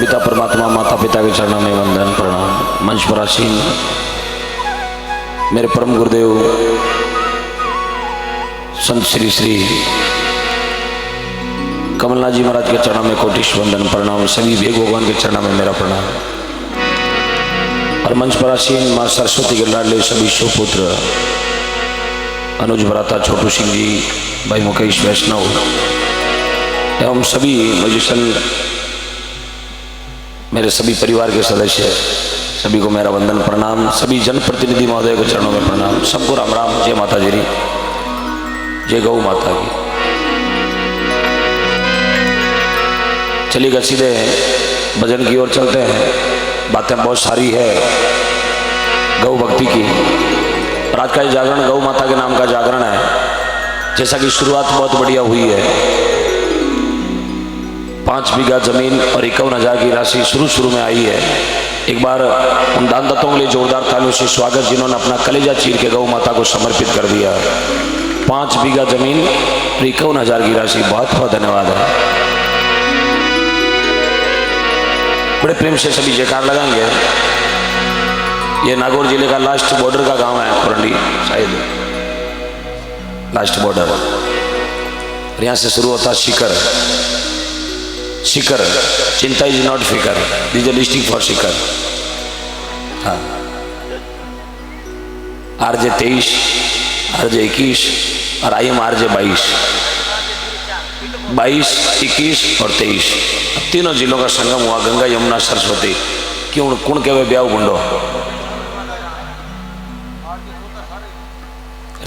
परमपिता परमात्मा माता पिता के चरणों में वंदन प्रणाम। मंच पर आसीन मेरे परम गुरुदेव संत श्री श्री कमलनाथ जी महाराज के चरणों में कोटिश वंदन प्रणाम। सभी वेग भगवान के चरणों में मेरा प्रणाम। और मंच पर आसीन माँ सरस्वती के लाडले सभी सुपुत्र अनुज भराता, छोटू सिंह जी, भाई मुकेश वैष्णव एवं सभी म्यूजिशियन, मेरे सभी परिवार के सदस्य, सभी को मेरा वंदन प्रणाम। सभी जनप्रतिनिधि महोदय के चरणों में प्रणाम। सबको राम राम, जय माता जी, जय गौ माता की। चलिएगा सीधे भजन की ओर चलते हैं। बातें बहुत सारी है गौ भक्ति की। और आज का ये जागरण गौ माता के नाम का जागरण है। जैसा कि शुरुआत बहुत बढ़िया हुई है, 5 बीघा जमीन और 51,000 की राशि शुरू में आई है। एक बार उन दानदाताओं के लिए जोरदार तालियों से स्वागत जिन्होंने अपना कलेजा चीर के गौ माता को समर्पित कर दिया। 5 बीघा जमीन और 51,000 की राशि, बहुत बहुत धन्यवाद है। बड़े प्रेम से सभी जयकार लगाएंगे। ये नागौर जिले का लास्ट बॉर्डर का गांव है, खुरंडी शायद लास्ट बॉर्डर। और यहाँ से शुरू होता शिकर। शिकर, चिंता इज नॉट फिकर, दिस इज डिस्ट्रिक्ट फॉर शिकर। हाँ, RJ 23, RJ 21 और IM RJ 22, 21 और 23 तीनों जिलों का संगम हुआ। गंगा यमुना सरस्वती क्यों कुण के वे ब्याह गुंडो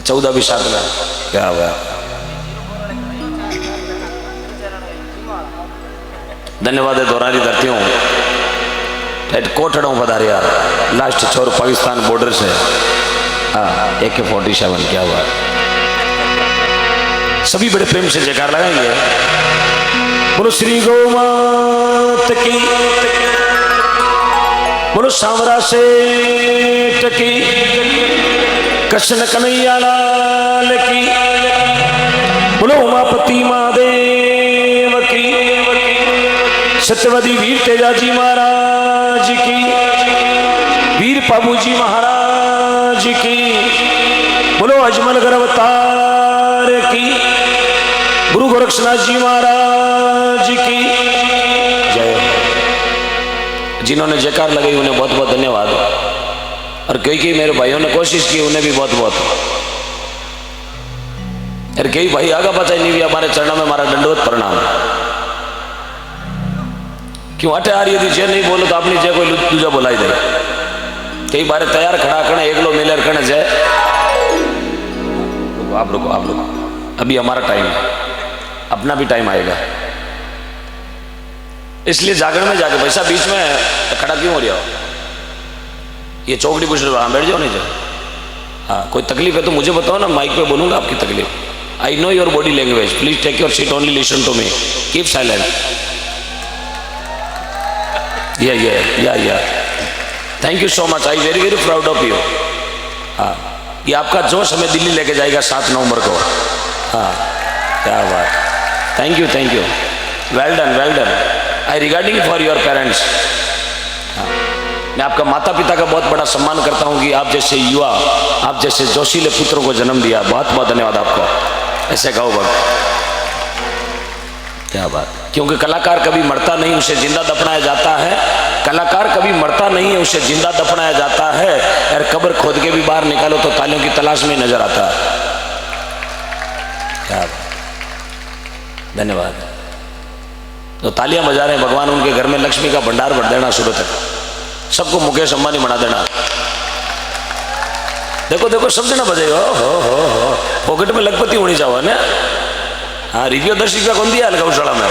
14 भी साथ में क्या हुआ। धन्यवाद है दोरारी धरतियों कोटड़ों पधारिया लास्ट छोर पाकिस्तान बॉर्डर से। हाँ, AK-47 क्या हुआ। सभी बड़े प्रेम से जयकार लगाएंगे। बोलो श्री गौ मात की, बोलो सांवरा सेठ की, कृष्ण कन्हैया लाल की, बोलो उमापति महादेव की, सत्यवती वीर तेजाजी महाराज की, वीर पाबूजी महाराज की, बोलो अजमलगढ़ अवतार की, गुरु गोरक्षनाथ जी महाराज की जय। जिन्होंने जयकार लगाई उन्हें बहुत बहुत धन्यवाद। और कई मेरे भाइयों ने कोशिश की, उन्हें भी बहुत बहुत। और कई भाई आगा पचा नहीं भी हमारे चरणों में हमारा दंडवत प्रणाम। क्यों अटे आ रही थी जे नहीं बोलो तो अपनी जय कोई दूजा बोलाई दे। कई बार तैयार खड़ा करना एक लो मिलर करने जय। आप रुको अभी हमारा टाइम है, अपना भी टाइम आएगा। इसलिए जागरण में जाके पैसा बीच में खड़ा क्यों हो रहा हो। ये चौकड़ी पूछ रहे हो, हाँ बैठ जाओ, नहीं जाओ। हाँ, कोई तकलीफ है तो मुझे बताओ ना, माइक पे बोलूंगा आपकी तकलीफ। I know your body language, please take your seat, only listen to me, keep silent. या thank you so much, I very very proud of you. हाँ, ये आपका जोश हमें दिल्ली लेके जाएगा 7 नवंबर को। हाँ, क्या बात, thank you, well done. I regarding for your parents. मैं आपका माता पिता का बहुत बड़ा सम्मान करता हूं कि आप जैसे युवा, आप जैसे जोशीले पुत्रों को जन्म दिया। बहुत बहुत धन्यवाद आपको। ऐसे गाओ भक्त, क्या बात। क्योंकि कलाकार कभी मरता नहीं, उसे जिंदा दफनाया जाता है। कलाकार कभी मरता नहीं है, उसे जिंदा दफनाया जाता है। और कब्र खोद के भी बाहर निकालो तो तालियों की तलाश में नजर आता है। क्या बात, धन्यवाद। तो तालियां बजा रहे हैं, भगवान उनके घर में लक्ष्मी का भंडार भर देना, सुबह तक सबको मुकेश अंबानी बना देना। देखो सब जना बजे हो पॉकेट में लखपति होनी चाहिए ना। हाँ, रिव्यू 10 रुपया कौन दिया गौशाला में।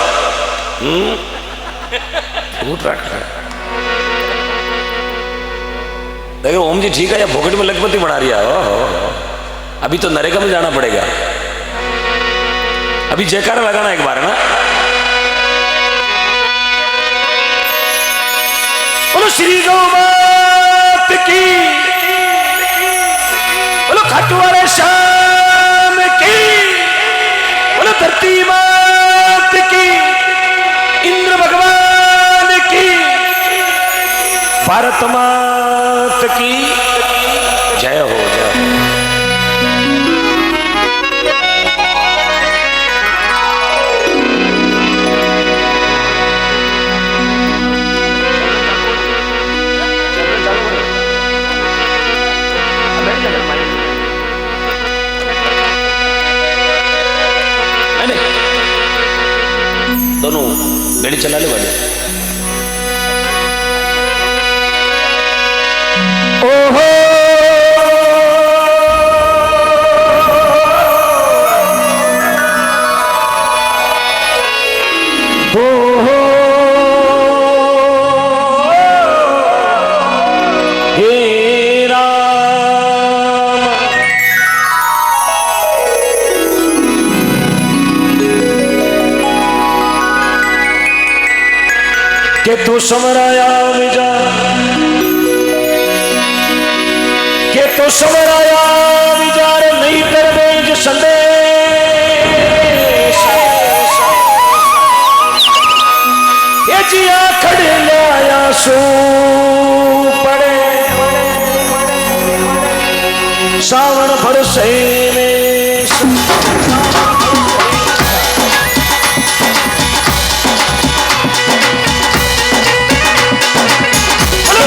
देखो ओम जी ठीक है, या पॉकेट में लखपति बना रही है। अभी तो नरेगा में जाना पड़ेगा। अभी जयकारा लगाना एक बार है ना। बोलो श्री गौ मात की, बोलो खाटू वाले श्याम की, बोलो धरती मात की, इंद्र भगवान की। भारत मात की जय हो, जय हो। दोनों गाड़ी चला ले वाले। ओहो ओहो हे राम के तू समराया विजा के तो समराया विचार नहीं कर बेज संदेश ये जिया खड़े लाया सो पड़े सावन बरसे में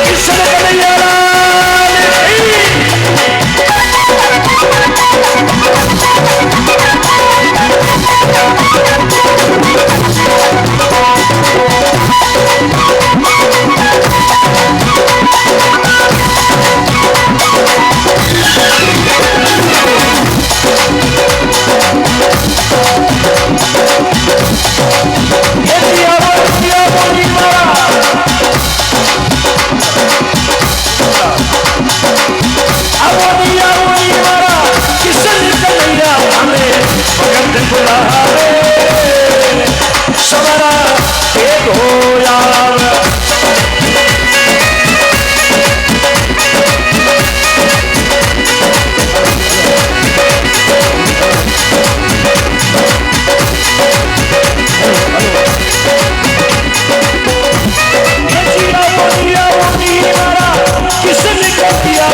किसने कन्हैया समरा एक हो यार किसने कर दिया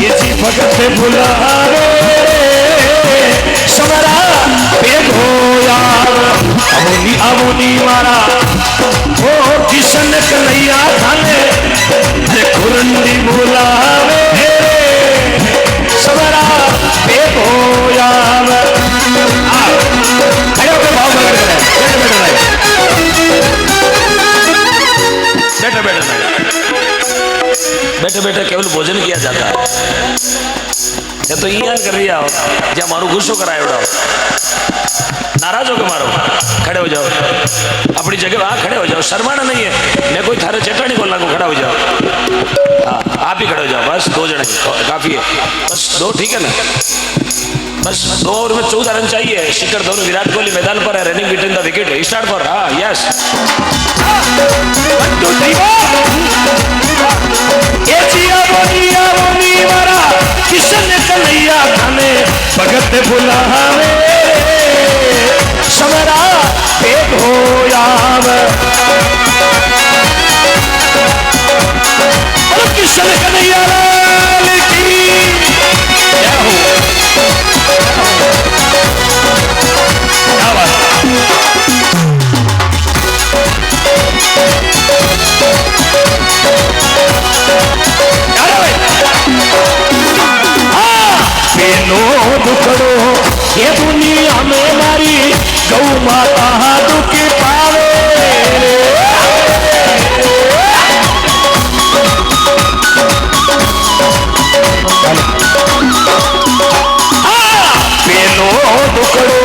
ये जी भगत भुला रे समरा एक हो यार अवनी अवनी मारा ओ किशन कन्हैया थाने अरे खुरंडी बुलावे समरा एक हो यार खड़े होकर भाव मगर करें बैठे बैठे बैठे बैठे केवल भोजन किया जाता है ये तो यार कर रही आओ जब मारू गुस्सो कराए उड़ाओ नाराज हो के मारो खड़े हो जाओ अपनी जगह वहां खड़े हो जाओ शर्माना नहीं है मैं कोई थारे चेटानी को लागू खड़ा हो जाओ हाँ आप ही खड़े हो जाओ बस 2 जने काफी है बस 2 ठीक है ना बस 2 ओवर में 14 रन चाहिए शिखर धवन विराट कोहली मैदान पर है running between the wicket start for हाँ यस 1 2 3 ये जिया बोनी मारा किशन कन्हैया थाने भगत बुलावे समरा एक हो यार किशन कन्हैया लाल की जय हो क्या बात दुखड़ो ये दुनिया में मारी गौ माता दुख पावे पेलो दुखड़ो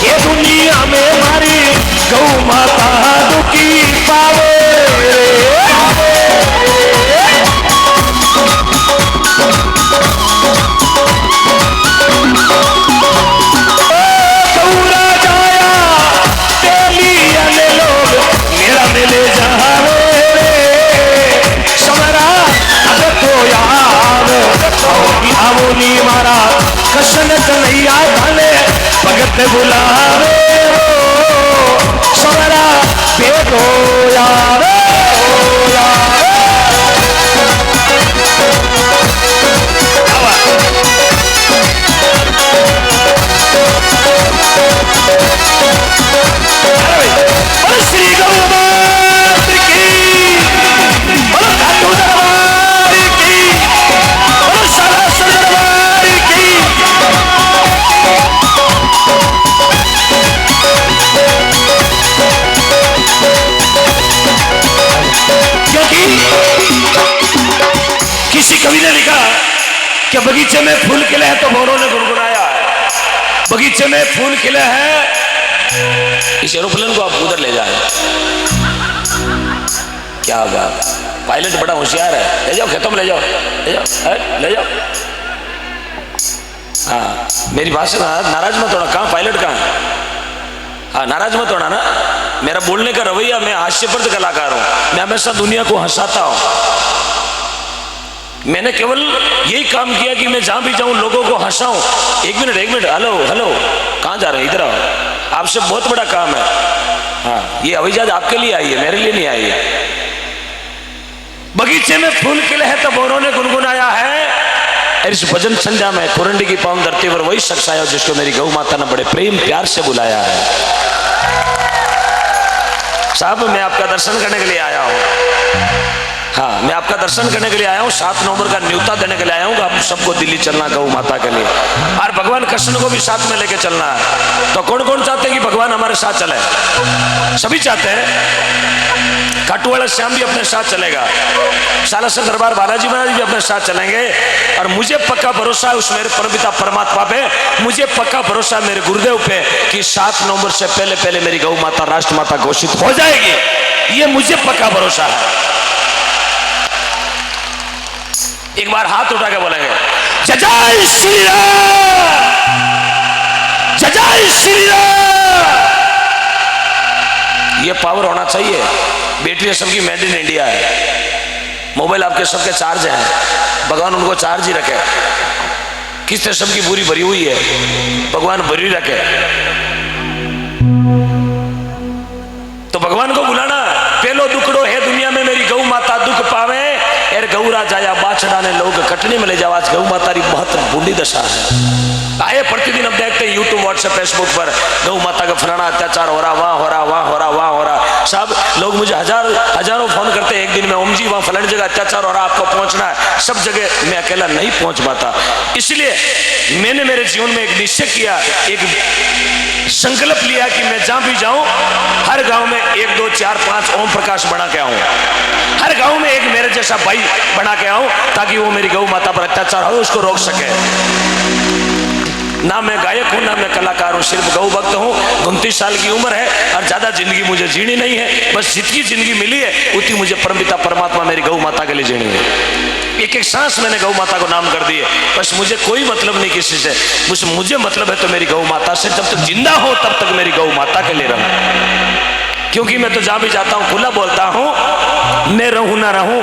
ये दुनिया में मारी गौ माता दुखी पावे मारा कशन कन्हैया थाने भगत बुलावे समरा बेगो यार बगीचे में फूल खिले हैं तो भौरों ने गुनगुनाया है। बगीचे में फूल खिले हैं। इस एरोप्लेन को आप उधर ले जाए। क्या बात, पायलट बड़ा होशियार है। ले जाओ खेतों में, ले जाओ, ले जाओ, ले जाओ। हाँ, मेरी बात से नाराज मत होना। कहाँ पायलट कहाँ है? हाँ, नाराज मत होना ना। मेरा बोलने का रवैया, मैं हास्यप्रद कलाकार हूँ, मैं हमेशा दुनिया को हंसाता हूँ। मैंने केवल यही काम किया कि मैं जहां भी जाऊं लोगों को हंसाऊं। एक मिनट, हेलो हेलो, कहाँ जा रहे हैं? इधर आओ, आपसे बहुत बड़ा काम है। हाँ, ये हवाई जहाज आपके लिए आई है, मेरे लिए नहीं आई है। बगीचे में फूल खिले हैं तो भौरों ने गुनगुनाया है। इस भजन संध्या में कोरंडी की पावन धरती पर वही शख्स आया जिसको मेरी गौ माता ने बड़े प्रेम प्यार से बुलाया है। साहब, मैं आपका दर्शन करने के लिए आया हूँ। हाँ, मैं आपका दर्शन करने के लिए आया हूँ। 7 नवंबर का न्योता देने के लिए आया हूँ। आप सबको दिल्ली चलना गौ माता के लिए, और भगवान कृष्ण को भी साथ में लेके चलना है। तो कौन कौन चाहते हैं कि भगवान हमारे साथ चले? सभी चाहते हैं। खाटू वाला श्याम भी अपने साथ चलेगा, सालासर दरबार बालाजी महाराज भी अपने साथ चलेंगे। और मुझे पक्का भरोसा है उस मेरे परमपिता परमात्मा पे, मुझे पक्का भरोसा है मेरे गुरुदेव पे कि 7 नवंबर से पहले पहले मेरी गौ माता राष्ट्र माता घोषित हो जाएगी। ये मुझे पक्का भरोसा है। एक बार हाथ उठा के बोलेंगे जय जय श्री राम, जय जय श्री राम। ये पावर होना चाहिए। बैटरी सबकी मेड इन इंडिया है। मोबाइल आपके सबके चार्ज हैं, भगवान उनको चार्ज ही रखे। किस्तें सबकी पूरी भरी हुई है, भगवान भरी रखे। तो भगवान को बुलाना। पहलो दुखड़ो है दुनिया में मेरी गौ माता दुख पावे, एर गौरा जाया बाछड़ा ने लोग कटने में ले जाओ। आज गौ माता की बहुत बूढ़ी दशा है। आए प्रतिदिन अब देखते हैं यूट्यूब व्हाट्सएप फेसबुक पर गौ माता का फलाना अत्याचार हो रहा, वहाँ हो रहा, वहाँ हो रहा, वहाँ हो रहा। सब लोग मुझे हजारों फोन करते हैं एक दिन में, ओम जी वहाँ फलानी जगह अत्याचार हो रहा, आपको पहुँचना है। सब जगह मैं अकेला नहीं पहुँच पाता। इसलिए मैंने मेरे जीवन में एक निश्चय किया, एक संकल्प लिया कि मैं जहाँ भी जाऊँ हर गाँव में 1 2 4 5 ओम प्रकाश बना के आऊँ। हर गाँव में एक मेरे जैसा भाई बना के आऊँ, ताकि वो मेरी गौ माता पर अत्याचार हो उसको रोक सके। ना मैं गायक हूँ, ना मैं कलाकार हूँ, सिर्फ गौ भक्त हूँ। 29 साल की उम्र है और ज्यादा जिंदगी मुझे जीनी नहीं है। बस जितनी जिंदगी मिली है उतनी मुझे परमपिता परमात्मा मेरी गौ माता के लिए जीनी है। एक एक सांस मैंने गौ माता को नाम कर दिए। बस मुझे कोई मतलब नहीं किसी से, मुझे मतलब है तो मेरी गौ माता से। जब तक जिंदा हो तब तक मेरी गौ माता के लिए रहूं। क्योंकि मैं तो जहां भी जाता हूं खुला बोलता हूं, मैं रहूं ना रहूं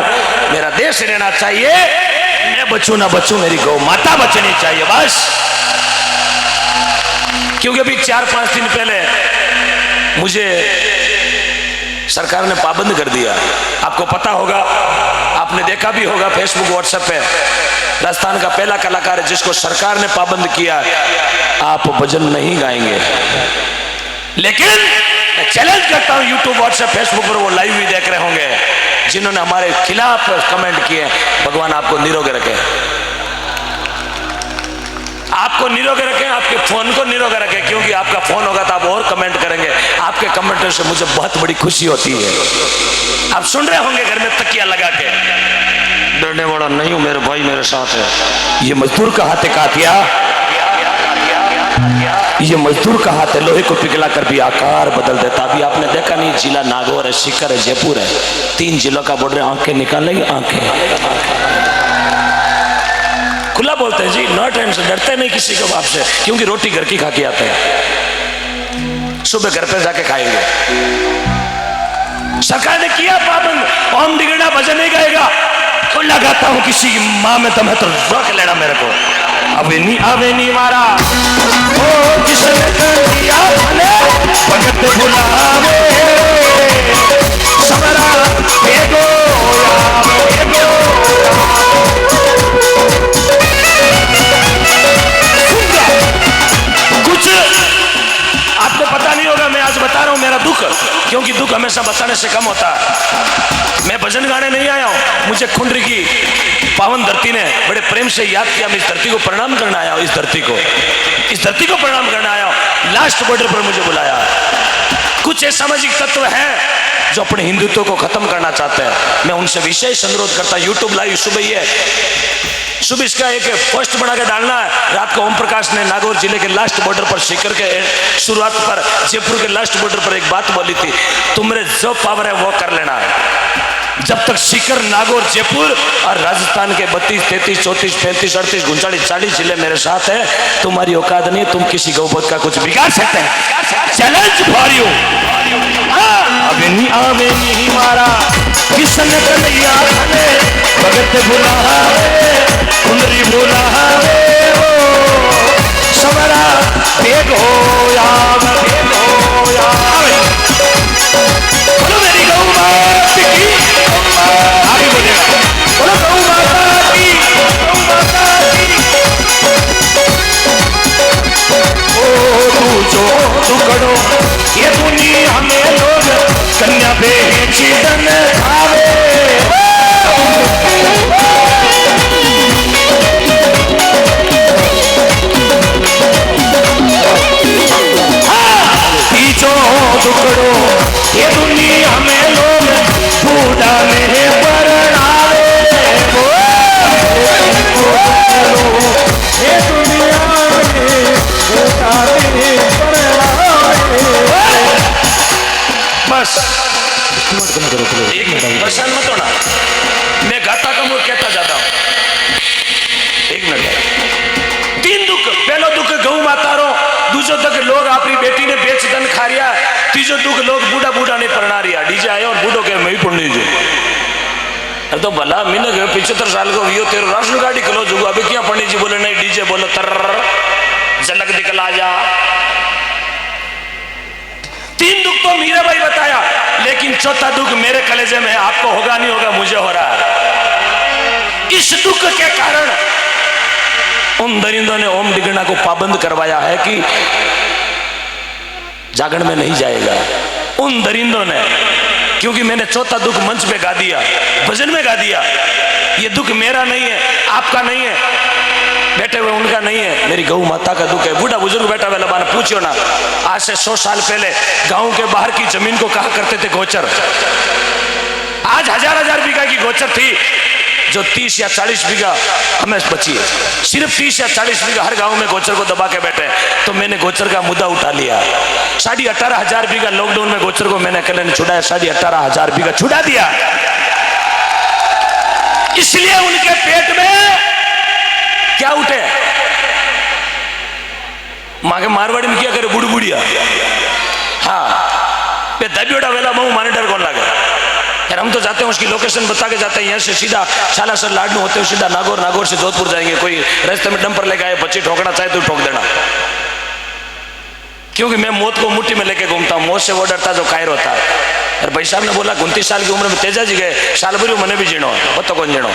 मेरा देश रहना चाहिए, मैं बचूं ना बचूं मेरी गौ माता बचनी चाहिए बस। क्योंकि अभी 4-5 दिन पहले मुझे सरकार ने पाबंद कर दिया। आपको पता होगा, आपने देखा भी होगा फेसबुक व्हाट्सएप पे। राजस्थान का पहला कलाकार है जिसको सरकार ने पाबंद किया, आप भजन नहीं गाएंगे। लेकिन मैं चैलेंज करता हूं, यूट्यूब व्हाट्सएप फेसबुक पर वो लाइव भी देख रहे होंगे जिन्होंने हमारे खिलाफ कमेंट किए। भगवान आपको निरोग रखे, आपको निरोग रखे, आपके फोन को निरोग रखे। क्योंकि आपका फोन होगा तो आप और कमेंट करेंगे। आपके कमेंटों से मुझे बहुत बड़ी खुशी होती है। आप सुन रहे होंगे घर में तकिया लगा के, डरने वाला नहीं हूं मेरे भाई मेरे साथ है। ये मजदूर का हाथ है कातिया, ये मजदूर का हाथ है लोहे को पिघला कर भी आकार बदल देता। अभी आपने देखा नहीं, जिला नागौर है, सीकर है, जयपुर है, 3 जिलों का बॉर्डर। आंखें निकालेंगे, आंखें खुला बोलते हैं जी, नो टेंशन, डरते नहीं किसी को बाप से। क्योंकि रोटी घर की खा के आते हैं, सुबह घर पे जाके खाएंगे। सरकार ने किया पाबंद, ओम दिगड़ा भजन नहीं गाएगा तो लगाता हूं किसी की माँ में दम है तो रोक लेना मेरे को। अबे नहीं मारा ओ किसने कर दिया भले भगत बुलावे सबरा एगो कुछ आपको पता नहीं होगा। मैं आज बता रहा हूं मेरा दुख, क्योंकि दुख हमेशा बताने से कम होता है। मैं भजन गाने नहीं आया हूं, मुझे खुंडरी की पावन धरती ने बड़े प्रेम से याद किया। मैं इस धरती को प्रणाम करने आया हूं, इस धरती को प्रणाम करने आया हूं। लास्ट बॉर्डर पर मुझे बुलाया। कुछ ऐसे सामाजिक तत्व हैं जो अपने हिंदुत्व को खत्म करना चाहते हैं। मैं उनसे विशेष अनुरोध करता हूं, यूट्यूब लाइव सुबह ही है, सुबह इसका एक पोस्ट बना के डालना है। रात को ओम प्रकाश ने नागौर जिले के लास्ट बॉर्डर पर सीकर के शुरुआत पर जयपुर के लास्ट बॉर्डर पर एक बात बोली थी, तुम्हारे जो पावर है वो कर लेना है। जब तक सीकर, नागौर, जयपुर और राजस्थान के 32, 33, 34, 35, 38, 39, 40 जिले मेरे साथ है, तुम्हारी औकात नहीं, तुम किसी गौवध का कुछ बिगाड़ सकते हैं। Challenge for you. आवे नहीं मारा किसन कन्हैया ने भगत बुलावे कुंदरी बुलावे समरा बेग हो या बोलो मेरी गौ माता की, आगे बोलेगा बोलो गौ माता की, गौ माता की। ओ तू जो टुकड़ो ये दुनिया में लोग कन्या बेची तन आवे। जो टुकड़ो ये दुनिया में लोग बूढ़ा में परणावे, ये दुनिया में बूढ़ा में परणावे। बस परेशान मत होना, मैं गाता का मुझे कहता जाता हूं। एक मिनट। 3 दुख, पहलो दुख गऊ माता रो, दूसरो दुख लोग अपनी बेटी ने बेच दन खा रिया, तीसरो दुख लोग बूढ़ा बूढ़ा नहीं परना रिया। डीजे आयो और बूढ़ो के मैं ही पढ़नी जो। अरे तो भला मीने 75 साल को वियो तेरो राशन गाड़ी खलो जुगो, अभी क्या पढ़नी जी? बोले नहीं, डीजे बोलो तर झलक दिखला जा। 3 दुख तो मीरा भाई बताया, लेकिन चौथा दुख मेरे कलेजे में, आपको होगा नहीं होगा, मुझे हो रहा है। इस दुख के कारण उन दरिंदों ने ओम डिगना को पाबंद करवाया है कि जागरण में नहीं जाएगा। उन दरिंदों ने, क्योंकि मैंने चौथा दुख मंच पे गा दिया, भजन में गा दिया। ये दुख मेरा नहीं है, आपका नहीं है, बैठे हुए उनका नहीं है, मेरी गौ माता का दुख है। बूढ़ा बुजुर्ग बैठा हुआ लबाना पूछो ना, आज से 100 साल पहले गांव के बाहर की जमीन को कहा करते थे गोचर। आज हजार बीघा की गोचर थी, जो 30 या 40 बीघा हमें बची है। सिर्फ 30 या 40 बीघा हर गांव में गोचर को दबा के बैठे। तो मैंने गोचर का मुद्दा उठा लिया। 18,500 बीघा लॉकडाउन में गोचर को मैंने अकेले छुड़ाया, 18,500 बीघा छुड़ा दिया। इसलिए उनके पेट में क्या उठे, मांगे मारवाड़ी में क्या करे, बुढ़ बुढ़िया। हाँ, दबियोड़ा वेला बहु माने डर कौन लगे यार। हम तो जाते हैं, उसकी लोकेशन बता के जाते हैं, यहाँ से सीधा सालासर लाडनू होते हुए सीधा नागौर, नागौर से जोधपुर जाएंगे। कोई रास्ते में डंपर लेके आए, बच्ची ठोकना चाहे तो ठोक देना, क्योंकि मैं मौत को मुट्ठी में लेके घूमता हूँ। मौत से वो डरता जो कायर होता है। और भाई साहब ने बोला 29 साल की उम्र में तेजा जी गए, साल भरी मैंने भी जीणो, वो तो कौन जीणो।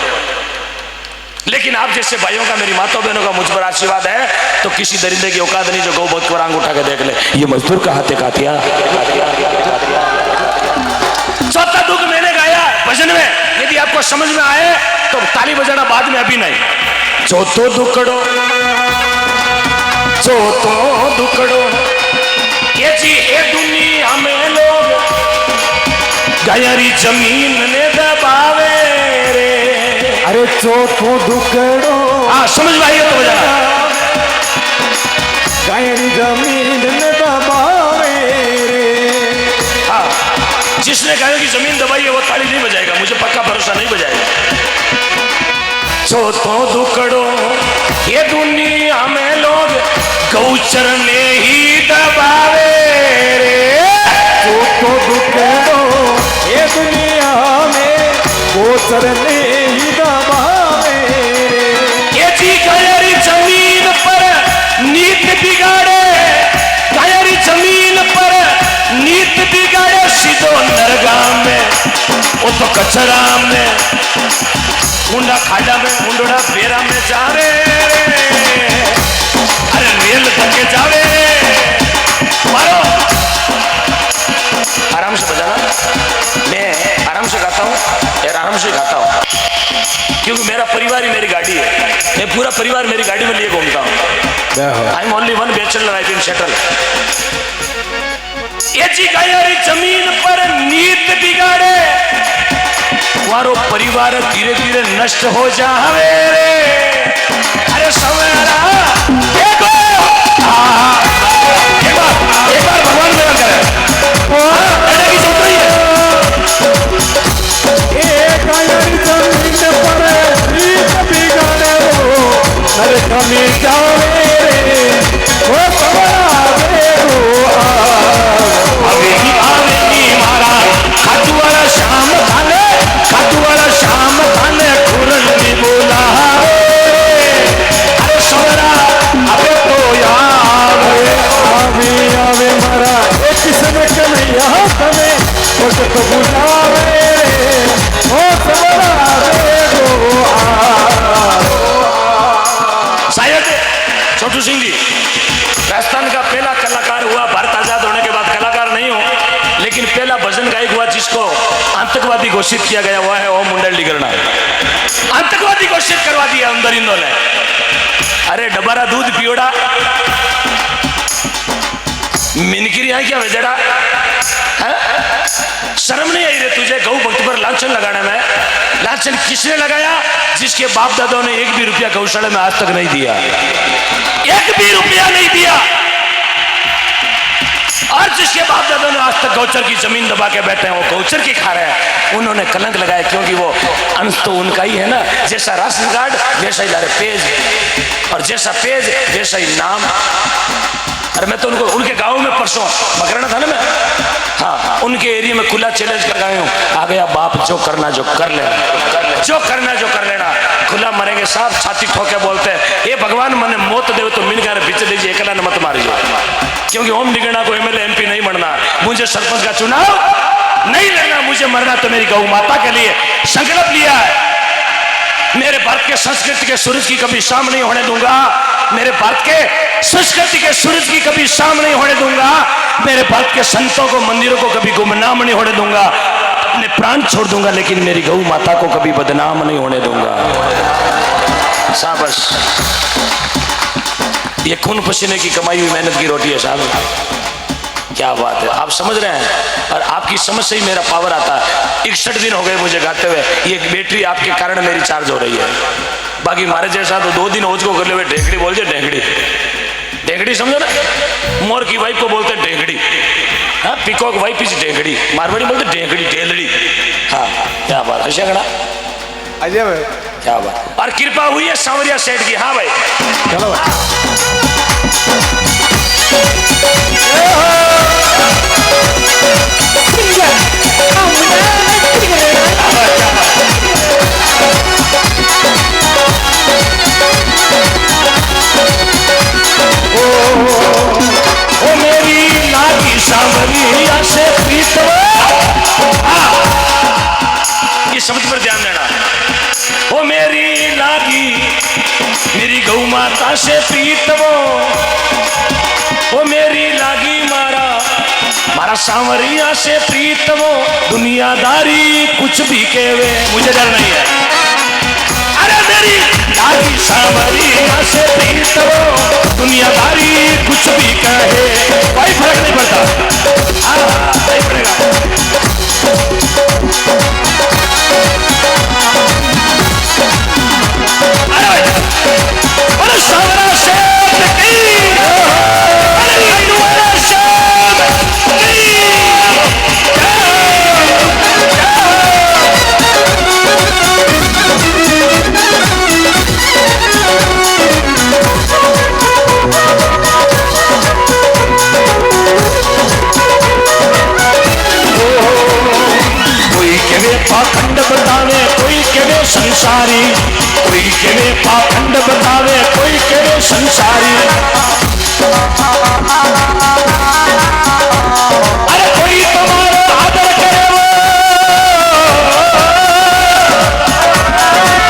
लेकिन आप जैसे भाइयों का, मेरी माताओं बहनों का मुझ पर आशीर्वाद है, तो किसी दरिंदे की औकात नहीं जो गौ बहुत को आंग उठा के देख ले। ये मजदूर का हाथे कातिया। चौथा दुख मैंने गाया भजन में, यदि आपको समझ में आए तो ताली बजाना बाद में, अभी नहीं। चौथो दुखड़ो, चौथो दुखड़ो ये जी ए दुनिया में लोग गहरी जमीन ने दबावे रे। अरे चौथो दुखड़ो, हाँ समझ में आई तो बजाना। गहरी जमीन ने दबावे रे। हाँ, जिसने गायों की जमीन दबाई है वो ताली नहीं बजाएगा, मुझे पक्का भरोसा नहीं बजाएगा। चौथो दुखड़ो ये दुनिया में लोग गौचर ने ही दबावे रे। चौथो दुखड़ो ये दुनिया में गौचर ने ही दबावे रे। ये जी गहरी जमीन पर नीत बिगाड़े, गहरी जमीन पर नीत बिगाड़े, सीधो नरगा में वो तो कचरा में, मुंडा खाड़ा में, मुंडोड़ा बेरा में जावे। अरे रेल धके जावे। मारो आराम से बजाना, मैं आराम से गाता हूँ यार, आराम से गाता हूँ, क्योंकि मेरा परिवार ही मेरी गाड़ी है। मैं पूरा परिवार मेरी गाड़ी में लिए घूमता हूँ। I am only one bachelor, I can settle. ये जी गहरी जमीन पर नीत बिगाड़े, वारो परिवार धीरे धीरे नष्ट हो जावे रे। अरे सवेरा देखो एक बार भगवान मेरा करे की सोच रही है। एक आयरी जमीन पर प्रीत बिगाड़े हो नर कमी जावे रे ओ सवारे हो आवेगी मारा खाटू वाला शाम थाने खुरन भी बोला। अरे सवेरा अबे तो आवे आवे मारा एक किसने कन्हैया तने वक्त बुझावे रे ओ सवारे हो शायद छोटू सिंह जी राजस्थान का पहला कलाकार हुआ, भारत आजाद होने के बाद कलाकार नहीं हो, लेकिन पहला भजन गायक हुआ जिसको आतंकवादी घोषित किया गया हुआ है ओम मुंडल करना। आतंकवादी घोषित करवा दिया अंदर इंदो ने। अरे डबारा दूध पियोड़ा मिनकिरी है क्या वेजड़ा, शर्म नहीं आई रे तुझे गौ भक्त पर लांछन लगाने में? लांछन किसने लगाया? जिसके बाप दादों ने एक भी रुपया गौशाला में आज तक नहीं दिया, एक भी रुपया नहीं दिया। और जिसके बाप दादों ने आज तक गौचर की जमीन दबा के बैठे हैं, वो गौचर की खा रहे हैं, उन्होंने कलंक लगाया, क्योंकि वो अंश तो उनका ही है ना। जैसा राशन कार्ड वैसा ही जा रहे पेज, और जैसा पेज वैसा ही नाम। अरे मैं तो उनके गांव में परसों मकराना था ना मैं, हाँ उनके एरिया में खुला चैलेंज कर गया हूँ, आ गया बाप जो करना जो कर लेना, जो करना जो कर लेना, खुला मरेंगे साहब। छाती ठोके बोलते हैं ये भगवान मने मौत दे तो मिल गया बीच दीजिए, एकला न मत मारिए, क्योंकि ओम निगणा को एमएलए एमपी नहीं बनना, मुझे सरपंच का चुनाव नहीं लेना, मुझे मरना तो मेरी गौ माता के लिए संकल्प लिया है। मेरे भारत के संस्कृति के सूरज की कभी शाम नहीं होने दूंगा, मेरे भारत के संस्कृति के सूरज की कभी शाम नहीं होने दूंगा, मेरे भारत के संतों को मंदिरों को कभी गुमनाम नहीं होने दूंगा, अपने प्राण छोड़ दूंगा, लेकिन मेरी गौ माता को कभी बदनाम नहीं होने दूंगा। शाबाश, ये खून पसीने की कमाई हुई मेहनत की रोटी है साहब, क्या बात है, आप समझ रहे हैं। और आपकी समझ से ही मेरा पावर आता है। 61 दिन हो गए मुझे गाते हुए, ये बैटरी आपके कारण मेरी चार्ज हो रही है। बाकी हमारे जैसा तो 2 दिन ओझ को कर ले हुए ढेंकड़ी बोल जाए, ढेंकड़ी ढेंकड़ी समझो ना, मोर की वाइफ को बोलते हैं ढेंकड़ी, हाँ पिकॉक वाइफ इज ढेंकड़ी, मारवाड़ी बोलते ढेंकड़ी ढेलड़ी। हाँ क्या बात है शगड़ा, अजय भाई क्या बात। और कृपा हुई है सांवरिया सेठ की। हाँ भाई चलो ओ मेरी लागी सांवरिया से प्रीतम, ये शब्द पर ध्यान देना। ओ मेरी लागी मेरी गौ माता से प्रीतम, ओ मेरी लागी मारा सांवरिया से प्रीतम, दुनियादारी कुछ भी कहवे मुझे डर नहीं है। अरे मेरी लागी सांवरिया से प्रीतम, दुनियादारी कुछ भी कहे कोई फर्क नहीं पड़ता, हाँ नहीं पड़ेगा। अरे सांवरा से पाखंड बतावे कोई केवे संसारी, कोई केवे पाखंड बतावे कोई केवे संसारी। अरे कोई तुम्हारा आदर करे वो,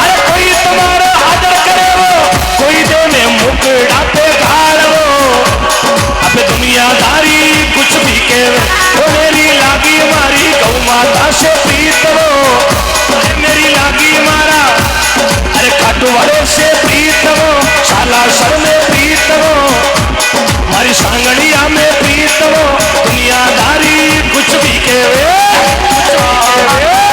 अरे कोई तुम्हारा आदर करे वो, कोई देने मुकड़ा पे घाल वो, अब दुनियादारी कुछ भी केवे, वो मेरी लागी मारी गौ माता से प्रीत वो, मेरी लागी मारा अरे खाटू वाले से प्रीत वो, सालासर में प्रीत वो, हमारी सांगड़िया में प्रीत वो, दुनियादारी कुछ भी कहवे, कुछ भी कहवे।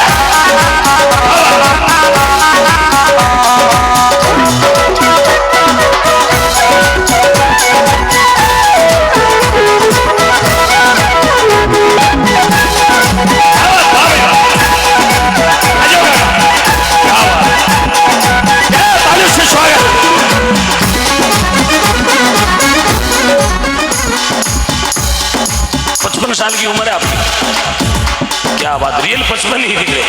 साल की उम्र है आपकी। क्या बात, रियल 55 ही निकले,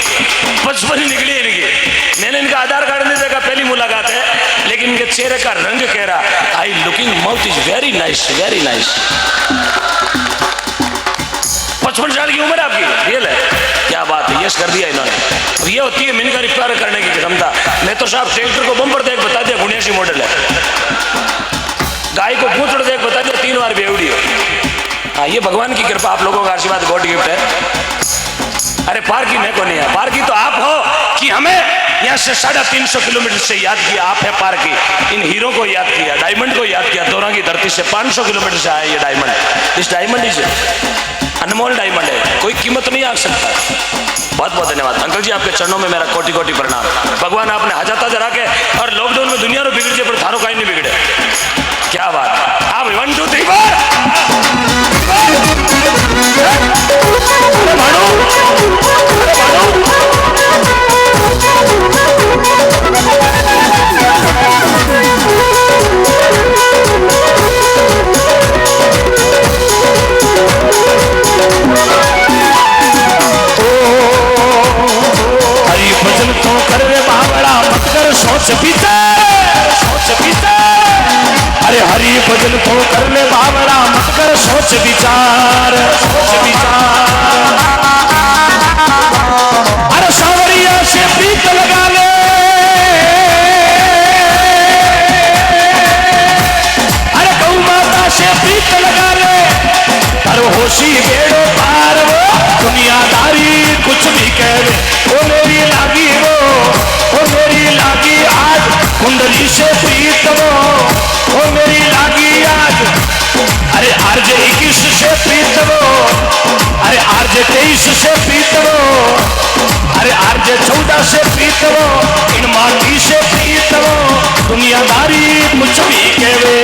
55 ही निकले इनके। मैंने इनका आधार कार्ड नहीं देखा, पहली मुलाकात है, लेकिन इनके चेहरे का रंग कह रहा I looking mouth is very nice, very nice. 55 साल की उम्र है आपकी, रियल है। क्या बात है, यस कर दिया इन्होंने। अब ये होती है मिनी का रिपेयर करने की क्षमता। मैं तो साहब ट्रैक्टर को बम्पर देख बता दिया 79 मॉडल है, गाय को पूंछड़ देख बता दिया 3 बार बेवड़ी हो। हाँ, ये भगवान की कृपा, आप लोगों का आशीर्वाद, गॉड गिफ्ट है। अरे पार्की मैं को नहीं है, पार्की तो आप हो कि हमें यहाँ से 350 किलोमीटर से याद किया आप है पार्की। इन हीरो को याद किया, डायमंड को याद किया, दोरा की धरती से 500 किलोमीटर से आया ये डायमंड। इस डायमंड इज अनमोल डायमंड है, कोई कीमत नहीं आ सकता। बहुत बहुत धन्यवाद अंकल जी, आपके चरणों में मेरा कोटि कोटि प्रणाम। भगवान आपने हजाता जरा के और लॉकडाउन में दुनिया में बिगड़ जाए पर थारो कहीं नहीं बिगड़े। क्या बात, आप 1 2 3 4 हरी भजन तो कर रे बावड़ा, मत कर सोच विचार, सोच विचार। अरे हरी भजन तो कर ले बावड़ा, मत कर सोच विचार, सोच विचार। अरे सावरिया से प्रीत लगा ले, अरे गौ माता से प्रीत लगा ले, करो होशी बेड़ो पार। वो दुनियादारी कुछ भी कह दे, वो मेरी लागी, वो मेरी लागी आज कुंडली से प्रीत। वो मेरी लागी आज, अरे आरजे 21 से प्रीत। अरे आरजे 23 से प्रीत। अरे आरजे 14 से प्रीत। इन माटी से प्रीत। दुनियादारी कुछ भी कहे।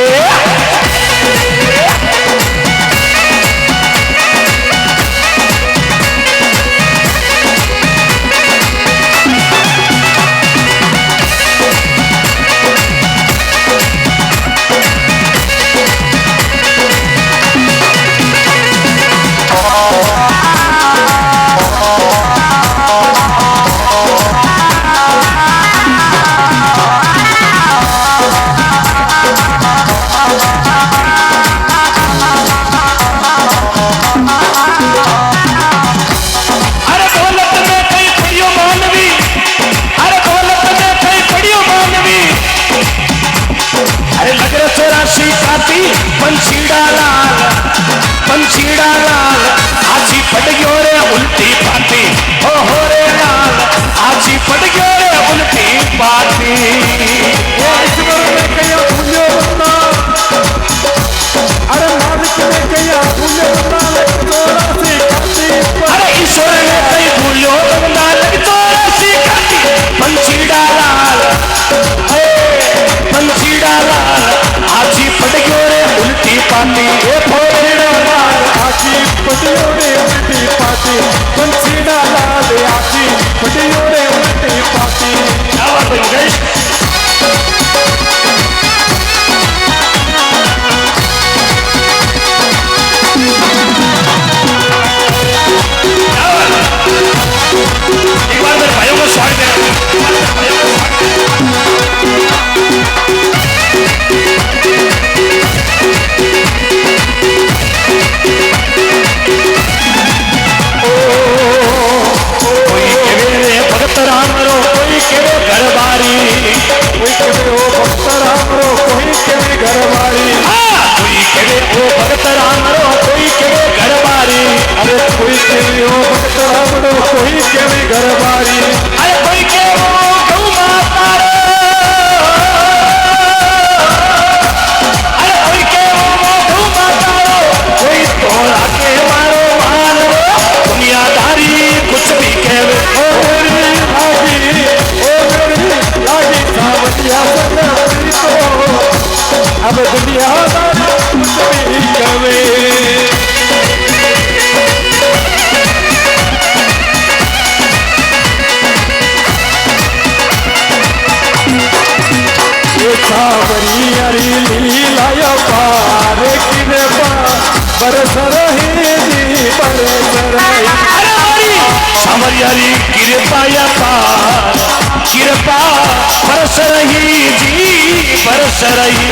पंछीड़ा लाल, पंछीड़ा लाल, आजी पड़ गयो रे उल्टी पाती। हो रे लाल, आजी पड़ गयो रे उल्टी पाती। ईश्वर ने कया भूलो बंदा, अरे मालिक ने कया भूलो बंदा, तोरा से खाती। अरे ईश्वर ने कई भूलो बंदा, तोरा से खाती। पंछीड़ा लाल, पंछीड़ा लाल, आजी पड़ गयो रे उल्टी पाती। ए फोड़ेड़ा लाल, आजी पड़ियो रे उल्टी पाती। पंछीड़ा लाल, आजी पड़ियो रे उल्टी पाती। क्या बात है मुकेश? एक बार मेरे भाइयों को स्वागत है। भक्त राम रो कोई केवे घरबारी, कोई केवे ओ भक्त राम रो कोई केवे घरबारी। कोई केवे ओ भक्त राम रो कोई केवे घरबारी। अरे कोई केवे ओ भक्त राम रो कोई केवे घरबारी। अरे कोई केवे ओ गौ माता रो, अरे कोई केवे ओ गौ माता रो, कोई तोरा के मारो मान। दुनियादारी कुछ भी कहवे, अब दुनियादारी कुछ भी कहे। सावरी अरी लीला पार किने पा बरस रही जी बरस रही। अरे हमारी सावरियारी कृपा अपार, कृपा बरस रही जी बरस रही।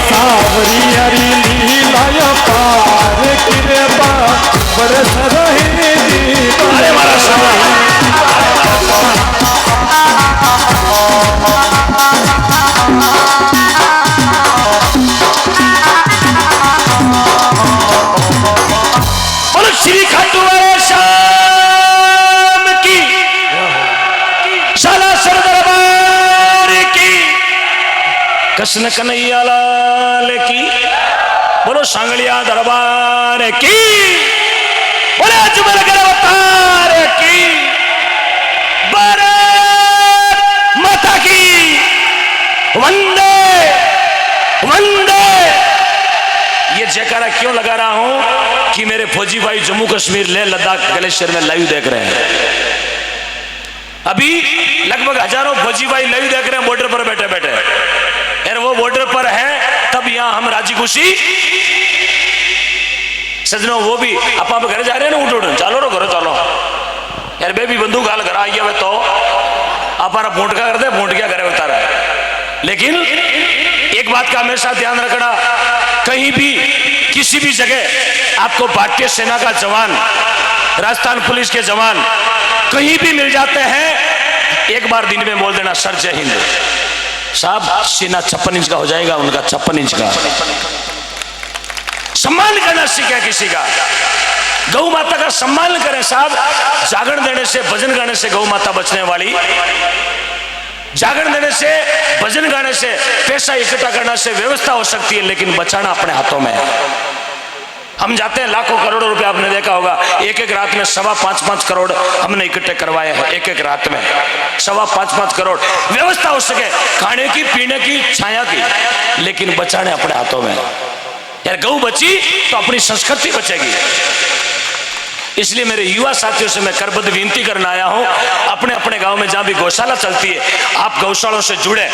सावरियारी लीला अपार, कृपा बरस रही जी। अरे हमारा सावरिया श्री खाटू वाले शाम की शाला सर दरबार की, कृष्ण कन्हैया लाल की, बोलो सांगलिया दरबार की, बोले अजमेर के अवतार की, भारत माता की, वंदे वंदे। ये जयकारा क्यों लगा रहा हूं कि मेरे फौजी भाई जम्मू कश्मीर लेह लद्दाख ग्लेशियर में लाइव देख रहे हैं। अभी लगभग हजारों फौजी भाई लाइव देख रहे हैं बॉर्डर पर बैठे बैठे, यार वो बॉर्डर पर है तब यहां हम राजी खुशी सजनों वो भी आप घर जा रहे हैं ना, उठ उठ चलो रो करो चलो यार बेबी बंदूक हाल घर आई है तो आप फोट का करते फोट क्या करे बता रहा है। लेकिन एक बात का हमेशा ध्यान रखना, कहीं भी किसी भी जगह आपको भारतीय सेना का जवान, राजस्थान पुलिस के जवान कहीं भी मिल जाते हैं, एक बार दिन में बोल देना सर जय हिंद साहब। सीना 56 इंच का हो जाएगा उनका, 56 इंच का। सम्मान करना सीखे किसी का, गौ माता का सम्मान करें साहब। जागरण देने से, भजन गाने से गौ माता बचने वाली, जागरण देने से, भजन गाने से, पैसा इकट्ठा करने से व्यवस्था हो सकती है, लेकिन बचाना अपने हाथों में है। हम जाते हैं लाखों करोड़ों रुपए, आपने देखा होगा एक एक रात में 5.25 करोड़ हमने इकट्ठे करवाए हैं। एक एक रात में 5.25 करोड़ व्यवस्था हो सके खाने की, पीने की, छाया की, लेकिन बचाने अपने हाथों में। यार गौ बची तो अपनी संस्कृति बचेगी। इसलिए मेरे युवा साथियों से मैं करबद्ध विनती करने आया हूं, अपने अपने गांव में जहां भी गौशाला चलती है आप गौशालों से जुड़े।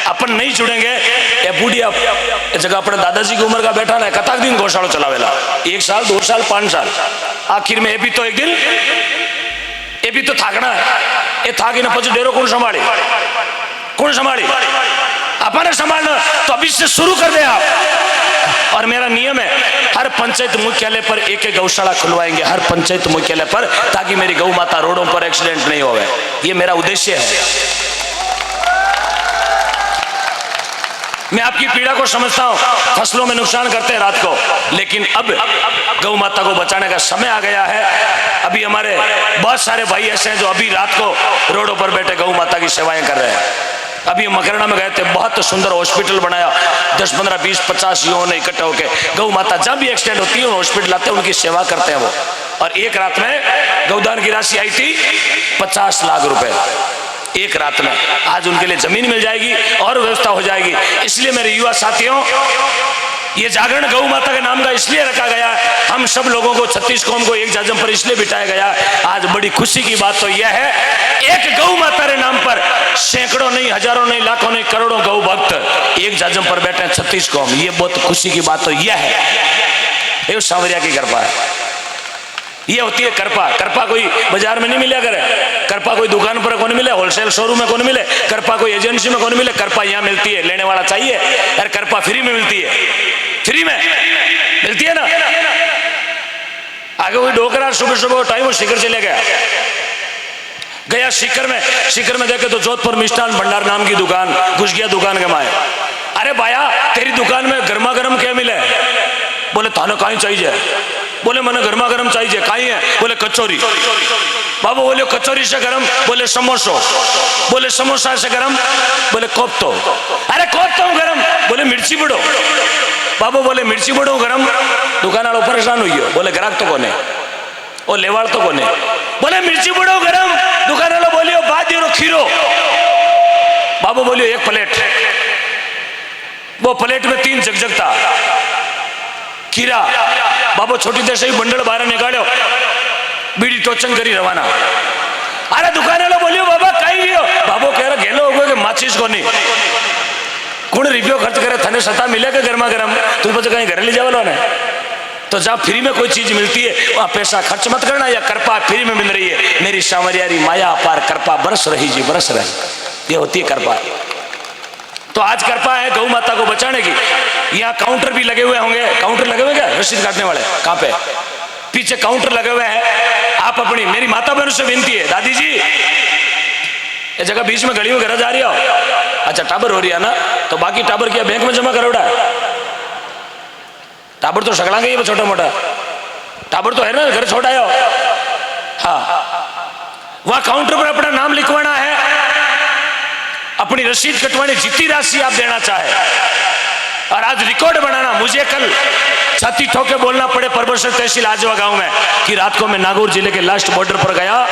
अपन नहीं जुड़ेंगे, ये बूढ़िया जगह अपने दादाजी की उम्र का बैठा ना कताक दिन गौशाला चलावेला, 1 साल 2 साल 5 साल, आखिर में ये भी तो एक दिन ये भी तो थाकना है। ये थाकी ना पीछे डेरो कौन संभाली, कौन संभाली? अपने संभालना तो अभी से शुरू कर दे आप। और मेरा नियम है हर पंचायत मुख्यालय पर एक एक गौशाला खुलवाएंगे, हर पंचायत मुख्यालय पर, ताकि मेरी गौ माता रोडों पर एक्सीडेंट नहीं होवे। ये मेरा उद्देश्य है। मैं आपकी पीड़ा को समझता हूं, फसलों में नुकसान करते हैं रात को, लेकिन अब गौ माता को बचाने का समय आ गया है। अभी हमारे बहुत सारे भाई ऐसे हैं जो अभी रात को रोडों पर बैठे गौ माता की सेवाएं कर रहे हैं। अभी मकरना में गए थे, बहुत सुंदर हॉस्पिटल बनाया, 10, 15, 20, 50 युवाओं ने इकट्ठे होकर गौ माता जहां भी एक्सीडेंट होती है हॉस्पिटल आते हैं, उनकी सेवा करते हैं वो। और एक रात में गौदान की राशि आई थी 50 लाख रुपए, एक रात में। आज उनके लिए जमीन मिल जाएगी और व्यवस्था हो जाएगी। इसलिए मेरे युवा साथियों, ये जागरण गौ माता के नाम का इसलिए रखा गया, हम सब लोगों को 36 कौम को एक जाजम पर इसलिए बिठाया गया। आज बड़ी खुशी की बात तो यह है, एक गौ माता के नाम पर सैकड़ों नहीं, हजारों नहीं, लाखों नहीं, करोड़ों गौ भक्त एक जाजम पर बैठे हैं 36 कौम। ये बहुत खुशी की बात तो यह है, ये सांवरिया की कृपा है। ये होती है कृपा। कृपा कोई बाजार में नहीं मिला करे, कृपा कोई दुकान पर कौन मिले, होलसेल शोरूम में कौन मिले, कृपा कोई एजेंसी में कौन मिले, कृपा यहाँ मिलती है। लेने वाला चाहिए यार, कृपा फ्री में मिलती है, फ्री में मिलती है ना। आगे कोई डोकरा सुबह सुबह टाइम वो शिखर चले गया शिखर में देखे तो जोधपुर मिष्ठान भंडार नाम की दुकान, घुस गया दुकान के माए। अरे भाया तेरी दुकान में गर्मा गर्म क्या मिले? बोले थाने कहीं चाहिए। बोले मैंने गर्मा गर्म चाहिए, कहीं है? बोले कचौरी। बाबू बोले कचौरी से गरम? बोले समोसो। बोले समोसा से गरम? बोले कोफ्तो। अरे कोफ्तो गरम? बोले मिर्ची बड़ो। बाबू बोले मिर्ची बड़ो गरम? दुकान वालों परेशान हुई हो, बोले ग्राहक तो कोने, ओ लेवाड़ तो कोने। बोले मिर्ची बड़ो गरम? दुकान वालों बोलियो बाद दियो खीरो। बाबू बोलियो एक प्लेट। वो प्लेट में 3 जगजगता खीरा। बाबू छोटी देर से ही बंडल बाहर निकालो, बीड़ी टोचन करी रवाना। अरे दुकान वाला बोलियो बाबा कहीं भी हो? बाबू कह रहा गेलो हो गए माचिस को नहीं, कौन रिव्यू खर्च करे, थाने सता मिले के गर्मा गर्म? तुम बच्चे कहीं घर ले जावलो ने? तो जहाँ फ्री में कोई चीज मिलती है वहाँ पैसा खर्च मत करना, या कृपा फ्री में मिल रही है, मेरी सांवरियारी माया अपार कृपा बरस रही जी बरस रही, ये होती है कृपा। तो आज कृपा है गौ माता को बचाने की। यहाँ काउंटर भी लगे हुए होंगे, काउंटर लगे हुए क्या रसीद काटने वाले, कहाँ पे पीछे काउंटर लगे हुए हैं। आप अपनी मेरी माता बहनों से विनती है, दादी जी ये जगह बीच में गली में घर जा रही हो, अच्छा टाबर हो रही है ना, तो बाकी टाबर क्या बैंक में जमा करोड़ा है? टाबर तो सगड़ा गई है छोटा मोटा, टाबर तो है ना, घर छोड़ा हो। हाँ, वहां काउंटर पर अपना नाम लिखवाना है, अपनी रसीद कटवानी, जितनी राशि आप देना चाहे, और आज रिकॉर्ड बनाना। मुझे कल छाती ठोके बोलना पड़े परबसर तहसील आजवा गांव में कि रात को मैं नागौर जिले के लास्ट बॉर्डर पर गया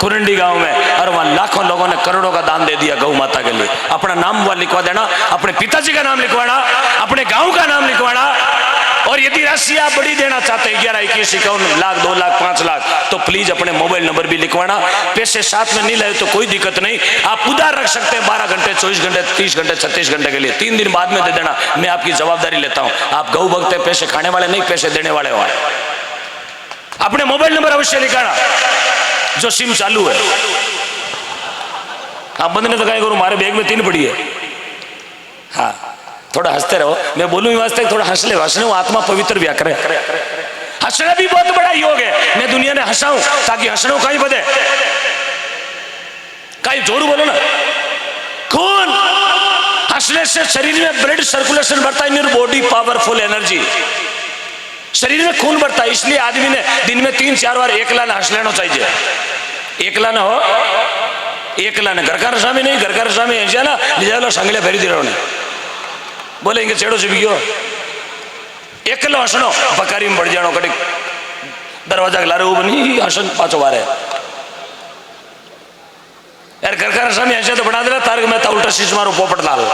कुरंडी गांव में, और वहां लाखों लोगों ने करोड़ों का दान दे दिया गौ माता के लिए। अपना नाम वहां लिखवा देना, अपने पिताजी का नाम लिखवाना, अपने गांव का नाम लिखवाना। और यदि राशि आप बड़ी देना चाहते हैं 11, 21, 51 लाख, 2 लाख, 5 लाख, तो प्लीज अपने मोबाइल नंबर भी लिखवाना। पैसे साथ में नहीं लाए तो कोई दिक्कत नहीं, आप उधार रख सकते हैं 12 घंटे, 24 घंटे, 30 घंटे, 36 घंटे के लिए। 3 दिन बाद में दे देना, मैं आपकी जवाबदारी लेता हूं। आप गौ भक्त है, पैसे खाने वाले नहीं, पैसे देने वाले हो। अपने मोबाइल नंबर अवश्य लिखाना जो सिम चालू है। आप बंद ने तो कहीं करूँ, हमारे बैग में 3 पड़ी है। हाँ, थोड़ा हंसते रहो, मैं बोलूँ वास्ते थोड़ा हंस ले, हंसने वो आत्मा पवित्र व्या करे। हंसना भी बहुत बड़ा योग है, मैं दुनिया ने हंसाऊं ताकि हंसने कहीं बदे, कहीं जोर बोलो ना। खून हंसने से शरीर में ब्लड सर्कुलेशन बढ़ता है, इन बॉडी पावरफुल एनर्जी, शरीर में खून बढ़ता है। इसलिए आदमी ने दिन में 3-4 बार एकला ना हंस लेना चाहिए। एकला ना हो, एकला ने घर का रसा में नहीं, घर का रसा में ऐसा ना ले जाओ संगले फेरी दे रहा ने बोलेंगे चेड़ो से भी गयो एकलो हंसनो बकारी में बढ़ जानो, कड़ी दरवाजा ला रहे बनी हसन पाचो बारे यार। घर का रसा में ऐसे तो बना दे तारक मेहता उल्टा शीश मारो पोपट लाल,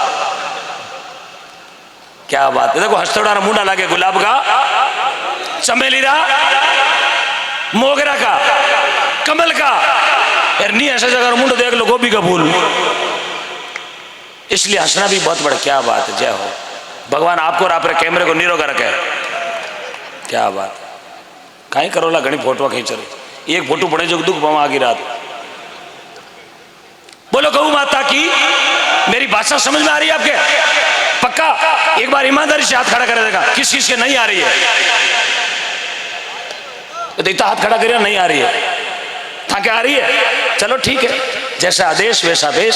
क्या बात है। देखो हंसतोड़ा मुंडा लागे गुलाब का, चमेली का, मोगरा का, कमल का, यार नहीं ऐसा जगह मुंडा देख लो गोभी का फूल। इसलिए हंसना भी बहुत बड़ा, क्या बात है। जय हो भगवान, आपको और आप कैमरे को निरोगा रखे, क्या बात। कहीं करोला घनी फोटो खींच रही, एक फोटो पड़े जो दुख पवा आगे रात। बोलो गौ माता की। मेरी भाषा समझ में आ रही है आपके? पक्का एक बार ईमानदारी से हाथ खड़ा कर देगा, किस चीज के नहीं आ रही है? देखता हाथ खड़ा करिए, नहीं आ रही है, था क्या आ रही है? चलो ठीक है, जैसा आदेश वैसा भेष।